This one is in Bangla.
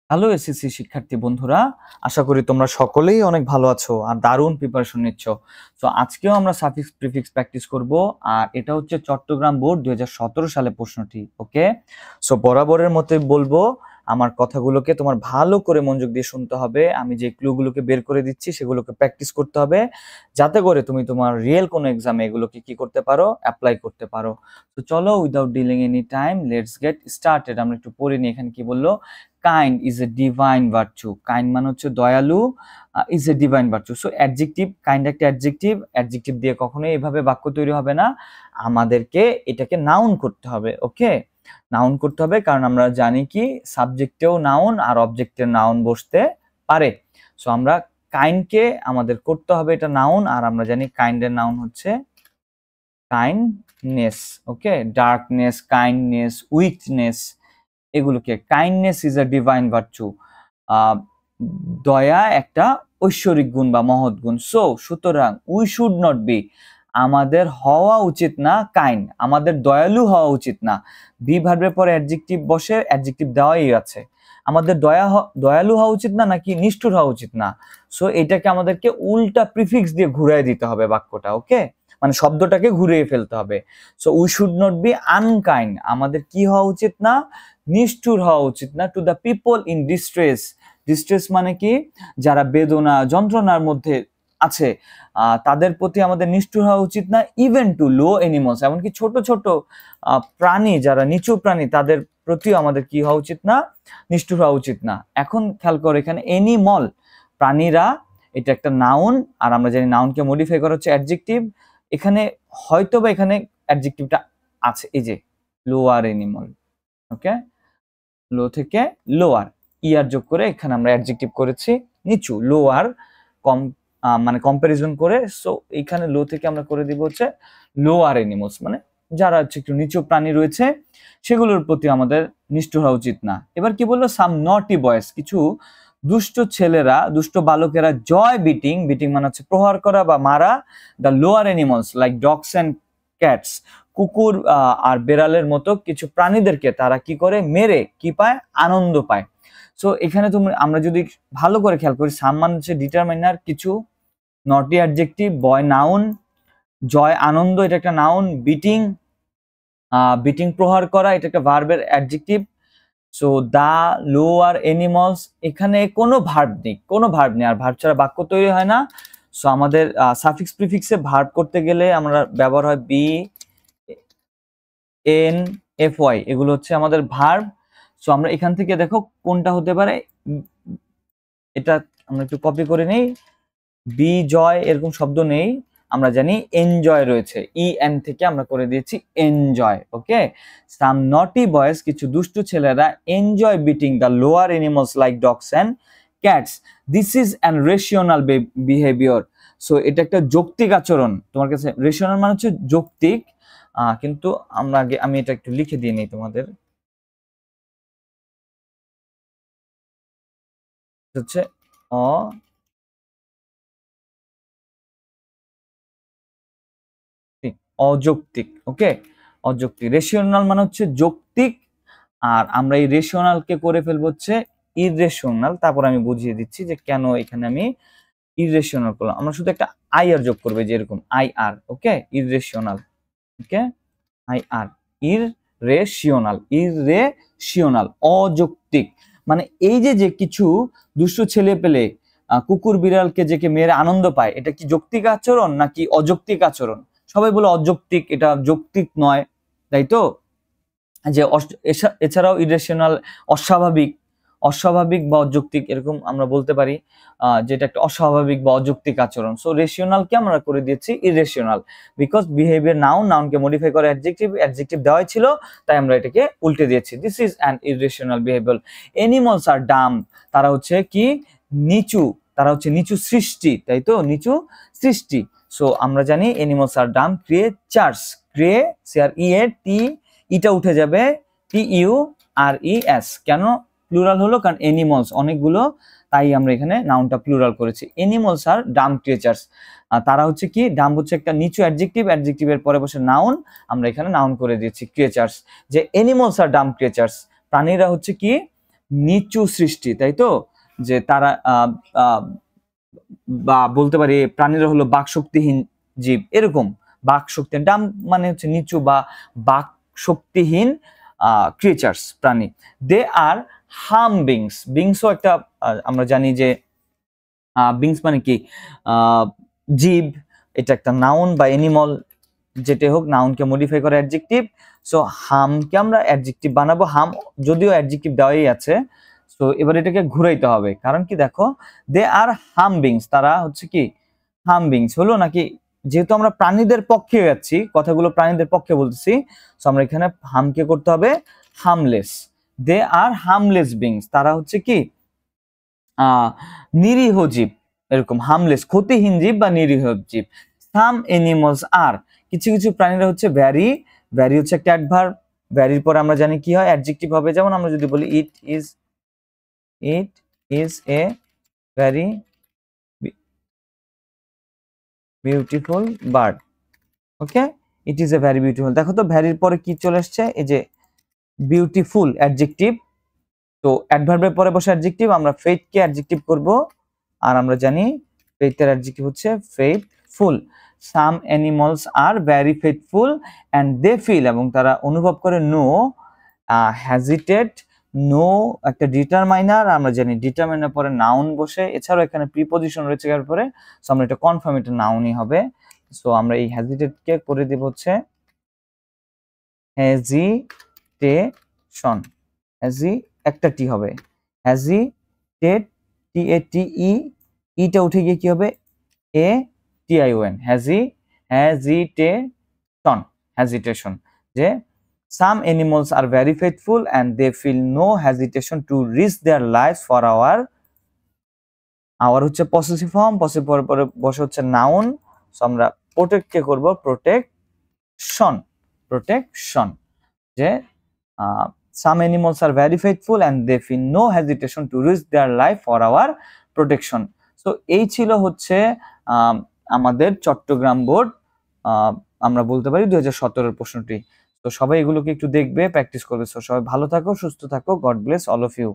হ্যালো এসএসসি শিক্ষার্থী বন্ধুরা, আশা করি তোমরা সকলেই অনেক ভালো আছো আর দারুণ প্রিপারেশন নিচ্ছ। তো আজকেও আমরা সাফিক্স প্রিফিক্স প্র্যাকটিস করব। আর এটা হচ্ছে চট্টগ্রাম বোর্ড 2017 সালে প্রশ্নটি। ওকে, সো বরাবরের মতে বলবো আমার কথাগুলোকে তোমার ভালো করে মনোযোগ দিয়ে শুনতে হবে। আমি যে ক্লুগুলোকে বের করে দিচ্ছি সেগুলোকে প্র্যাকটিস করতে হবে, যাতে করে তুমি তোমার রিয়েল কোনো এক্সামে এগুলোকে কি করতে পারো, অ্যাপ্লাই করতে পারো। তো চলো, without dealing any time, let's get started. আমরা একটু পড়ে নিই এখানে কি বললো। Kind is a divine virtue. Kind মানে হচ্ছে দয়ালু, is a divine virtue. So adjective, kind একটা অ্যাডজেক্টিভ। অ্যাডজেক্টিভ দিয়ে কখনোই এভাবে বাক্য তৈরি হবে না, আমাদেরকে এটাকে নাউন করতে হবে। ওকে, নাউন করতে হবে, কারণ আমরা জানি কি সাবজেক্টেও নাউন আর অবজেক্টের নাউন বসতে পারে। সো আমরা কাইন্ডকে আমাদের করতে হবে এটা নাউন, আর আমরা জানি কাইন্ডের নাউন হচ্ছে কাইন্ডনেস। ওকে, ডার্কনেস, কাইন্ডনেস, উইকনেস, এগুলোকে kindness is a divine virtue. দয়া একটা ঐশ্বরিক গুণ বা মহৎ গুণ। সুতরাং উই শুড নট বি, আমাদের হওয়া উচিত না কাইন্ড, আমাদের দয়ালু হওয়া উচিত না। বি ভার্বের পরে অ্যাডজেক্টিভ বসে, অ্যাডজেক্টিভ দেওয়াই আছে। আমাদের দয়ালু হওয়া উচিত না নাকি নিষ্ঠুর হওয়া উচিত না। সো এটাকে আমাদেরকে উল্টা প্রিফিক্স দিয়ে ঘুরাই দিতে হবে বাক্যটা। ওকে, মানে শব্দটাকে ঘুরিয়ে ফেলতে হবে। So we should not be unkind, আমাদের কি হওয়া উচিত না, নিষ্ঠুর হওয়া উচিত না। To the people in distress, distress মানে কি, যারা বেদনা যন্ত্রণার মধ্যে আছে, তাদের প্রতি আমাদের নিষ্ঠুর হওয়া উচিত না। ইভেন টু লো এনিমলস, এমনকি ছোট ছোট প্রাণী, যারা নিচু প্রাণী, তাদের প্রতিও আমাদের কি হওয়া উচিত না, নিষ্ঠুর হওয়া উচিত না। এখন খেয়াল করো, এখানে এনিমল প্রাণীরা, এটা একটা নাউন, আর আমরা জানি নাউনকে মডিফাই করা হচ্ছে অ্যাডজেক্টিভ। এখানে হয়তো বা এখানে অ্যাডজেক্টিভটা আছে, এই যে লোয়ার এনিমল। ওকে, লো থেকে লোয়ার, ইয়ার যোগ করে এখানে আমরা অ্যাডজেক্টিভ করেছি নিচু, লোয়ার, কম, মানে কম্পারিজন করে। সো এখানে লো থেকে আমরা করে দিব হচ্ছে লোয়ার এনিমলস, মানে যারা হচ্ছে একটু নিচু প্রাণী রয়েছে সেগুলোর প্রতি আমাদের নিষ্ঠুর হওয়া উচিত না। এবার কি বললো, সাম নটি বয়েস, কিছু দুষ্ট ছেলেরা, দুষ্ট বালকেরা, জয় বিটিং, বিটিং মানে হচ্ছে প্রহার করা বা মারা, the lower animals like dogs and cats, কুকুর আর বেড়ালের মতো কিছু প্রাণীদেরকে তারা কি করে, মেরে কি পায়, আনন্দ পায়। সো এখানে আমরা যদি ভালো করে খেয়াল করি, সাম মানে হচ্ছে ডিটারমাইনার কিছু, নটি অ্যাডজেক্টিভ, বয় নাউন, জয় আনন্দ, এটা একটা নাউন, বিটিং, বিটিং প্রহার করা, এটা একটা ভার্বের adjective. So the lower animals, এখানে কোনো ভার্ব নেই, কোনো ভার্ব নেই, আর ভার্ব ছাড়া বাক্য তৈরি হয় না। সো আমাদের সাফিক্স প্রিফিক্সে ভার্ব করতে গেলে আমরা ব্যবহার হয় বি, এন, এফ ওয়াই, এগুলো হচ্ছে আমাদের ভার্ব। সো আমরা এখান থেকে দেখো কোনটা হতে পারে, এটা আমরা একটু কপি করে নেই। বি জয় এরকম শব্দ নেই, আমরা জানি এনজয় রয়েছে, ই এন থেকে আমরা করে দিয়েছি এনজয়। ওকে, সাম নটি বয়েজ, কিছু দুষ্টু ছেলেরা, enjoy beating the lower animals like dogs and cats, this is an rational behaviour. So এটা একটা যৌক্তিক আচরণ। তোমার কাছে রেশনাল মানে হচ্ছে যৌক্তিক, কিন্তু আমি এটা একটু লিখে দিয়ে নিই তোমাদের, হচ্ছে অযৌক্তিক। ওকে, অযৌক্তিক। রেশনাল মানে হচ্ছে যৌক্তিক, আর আমরা এই রেশনালকে করে ফেলবো হচ্ছে ইররেশনাল। তারপর আমি বুঝিয়ে দিচ্ছি যে কেন এখানে আমি ইররেশনাল করলাম। আমরা শুধু একটা আই আর যোগ করবে, যেরকম I R. Okay, irrational. Okay, I R, irrational, irrational, অযৌক্তিক। মানে এই যে কিছু দুষ্ট ছেলে পেলে কুকুর বিড়ালকে যে মেরে আনন্দ পায়, এটা কি যৌক্তিক আচরণ নাকি অযৌক্তিক আচরণ? সবাই বলে অযৌক্তিক, এটা যৌক্তিক নয়, তাই তো? যে এছাড়াও ইরেশনাল, অস্বাভাবিক, অস্বাভাবিক বা অযৌক্তিক, এরকম আমরা বলতে পারি যেটা একটা অস্বাভাবিক বা অযৌক্তিক আচরণ। সো রেশনালকে আমরা করে দিয়েছি ইরেশনাল, বিকজ বিহেভিয়ার নাউন, নাউনকে মডিফাই করে অ্যাডজেক্টিভ, অ্যাডজেক্টিভ দেওয়াই ছিল, তাই আমরা এটাকে উল্টে দিয়েছি। This is an irrational behaviour. Animals are dumb, তারা হচ্ছে কি, নিচু, তারা হচ্ছে নিচু সৃষ্টি, তাই তো, নিচু সৃষ্টি। সো আমরা জানি animals are Dam creatures, creature, ই এ টি, ইটা উঠে যাবে, T U R E S. কেন প্লুরাল হলো? কারণ এনিমালস অনেকগুলো, তাই আমরা এখানে নাউনটা প্লুরাল করেছি। এনিমালস আর ডাম ক্রিয়েচার্স, তারা হচ্ছে কি, ডাম হচ্ছে একটা নিচু অ্যাডজেক্টিভ, অ্যাডজেক্টিভের পরে বসে নাউন, আমরা এখানে নাউন করে দিয়েছি ক্রিয়েচার্স। যে এনিমালস আর ডাম ক্রিয়েচার্স, প্রাণীরা হচ্ছে কি, নিচু সৃষ্টি, তাই তো, যে তারা বা বলতে পারি প্রাণীরা হলো বাকশক্তিহীন জীব, এরকম। বাকশক্তি, ডাম মানে হচ্ছে নিচু বা বাকশক্তিহীন ক্রিয়েচার্স, প্রাণী। দে আর হাম বিংস। বিংসও একটা আমরা জানি যে বিংস মানে কি জীব, এটা একটা নাউন বা এনিমল, যেটা হোক, নাউনকে মডিফাই করে অ্যাডজেক্টিভ। সো হামকে আমরা অ্যাডজেক্টিভ বানাবো। হাম যদিও অ্যাডজেক্টিভ দেওয়াই আছে, সো এবার এটাকে ঘুরাইতে হবে। কারণ কি দেখো, দে আর হাম বিংস, তারা হচ্ছে কি হাম বিংস হলো নাকি, যেহেতু আমরা প্রাণীদের পক্ষে যাচ্ছি, কথাগুলো প্রাণীদের পক্ষে বলতেছি, সো আমরা এখানে হামকে করতে হবে হামলেস। দে আর হামলেস বিংস, তারা হচ্ছে কি নিরীহ জীব, এরকম হামলেস, ক্ষতিহীন জীব বা নিরীহ জীব। সাম এনিমালস আর, কিছু কিছু প্রাণীরা হচ্ছে ভ্যারি। ভ্যারি হচ্ছে একটা অ্যাডভার্ব, ভ্যারির পর আমরা জানি কি হয়, অ্যাডজেক্টিভ হবে। যেমন আমরা যদি বলি it is a vary beautiful bird, okay, it is a vary beautiful. দেখো তো ভ্যারির পরে কি চলে আসছে, এই যে বিউটিফুল অ্যাডজেক্টিভ। তো অ্যাডভার্বের পরে বসে অ্যাডজেক্টিভ, আমরা ফেইথকে অ্যাডজেক্টিভ করব, আর আমরা জানি ফেইথের অ্যাডজেক্টিভ হচ্ছে faithful. Some animals are very faithful and they feel, এবং তারা অনুভব করে, নো হ্যাজিটেট, নো একটা ডিটারমাইনার, আমরা জানি ডিটারমাইনার পরে নাউন বসে, এছাড়াও এখানে প্রিপজিশন রয়েছে এর পরে, সো আমরা এটা কনফার্ম, এটা নাউনই হবে। সো আমরা এই হ্যাজিটেটকে করে দেব হচ্ছে হ্যাজিটেশন। হ্যাজি একটা টি হবে, হ্যাজিটেট, টি-এ-টি-ই, ইটা উঠে গিয়ে কি হবে, এ-টি-আই-ও-এন, হ্যাজিটেশন, হ্যাজিটেশন। যে some animals are very faithful and they feel no hesitation to risk their lives for our হচ্ছে পসেসিভ ফর্ম, পসেসিভ পরে বসে হচ্ছে নাউন। সো আমরা প্রোটেক্ট কে করব প্রোটেকশন, প্রোটেকশন। যে some animals are very faithful and they feel no hesitation to risk their life for our protection. So এই ছিল হচ্ছে আমাদের চট্টগ্রাম বোর্ড, আমরা বলতে পারি 2017 প্রশ্নটি। তো সবাই এগুলোকে একটু দেখবে, প্র্যাকটিস করবে। সো সবাই ভালো থাকো, সুস্থ থাকো, God bless all of you.